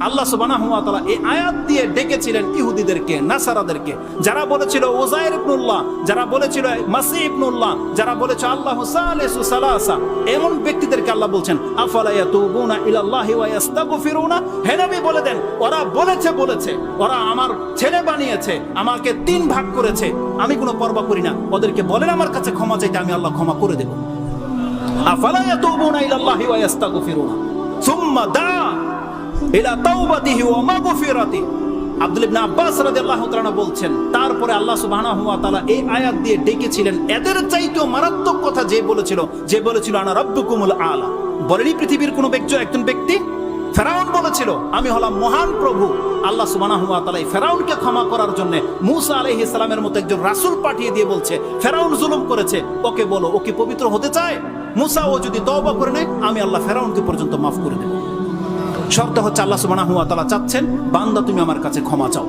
আল্লাহ সুবহানাহু ওয়া তাআলা এই আয়াত দিয়ে ডেকেছিলেন ইহুদিদেরকে, নাসারাদেরকে, যারা বলেছিল উযাইর ইবনুল্লাহ, যারা বলেছিল মাসীহ ইবনুল্লাহ, যারা বলেছিল আল্লাহু সালিসু সালাসা, এমন ব্যক্তিদেরকে আল্লাহ বলছেন আফালা ইয়াতুবুনা ইলাল্লাহি ওয়া ইস্তাগফিরুনা। হে নবী বলে দেন, ওরা বলেছে ওরা আমার ছেলে বানিয়েছে, আমাকে 3 ভাগ করেছে, আমি কোনো পরোয়া করি না, ওদেরকে বলেন আমার কাছে ক্ষমা চাইতে, আমি আল্লাহ ক্ষমা করে দেব। আফালা ইয়াতুবুনা ইলাল্লাহি ওয়া ইস্তাগফিরুনা সুম্মা দা ইলা তাওবাতিহি ওয়া মাগফিরাতিহি। আব্দুল্লাহ ইবনে আব্বাস রাদিয়াল্লাহু তাআলা বলছেন, তারপরে আল্লাহ সুবহানাহু ওয়া তাআলা এই আয়াত দিয়ে ডেকেছিলেন এদের চাইতেও মারাত্মক কথা যে বলেছিল আনা রাব্বুকুমুল আলা। বলেনি পৃথিবীর কোন একজন ব্যক্তি, ফেরাউন বলেছিল আমি হলাম মহান প্রভু। আল্লাহ সুবহানাহু ওয়া তাআলা ফেরাউনকে ক্ষমা করার জন্য মূসা আলাইহিস সালামের মতো একজন রাসূল পাঠিয়ে দিয়ে বলছে ফেরাউন জুলুম করেছে, ওকে বলো ও কি পবিত্র হতে চায়? মূসা ও যদি তওবা করে নেয়, আমি আল্লাহ ফেরাউনকে পর্যন্ত মাফ করে দেব। শর্ত হচ্ছে আল্লাহ সুবহানাহু ওয়া তাআলা চাচ্ছেন বান্দা তুমি আমার কাছে ক্ষমা চাও।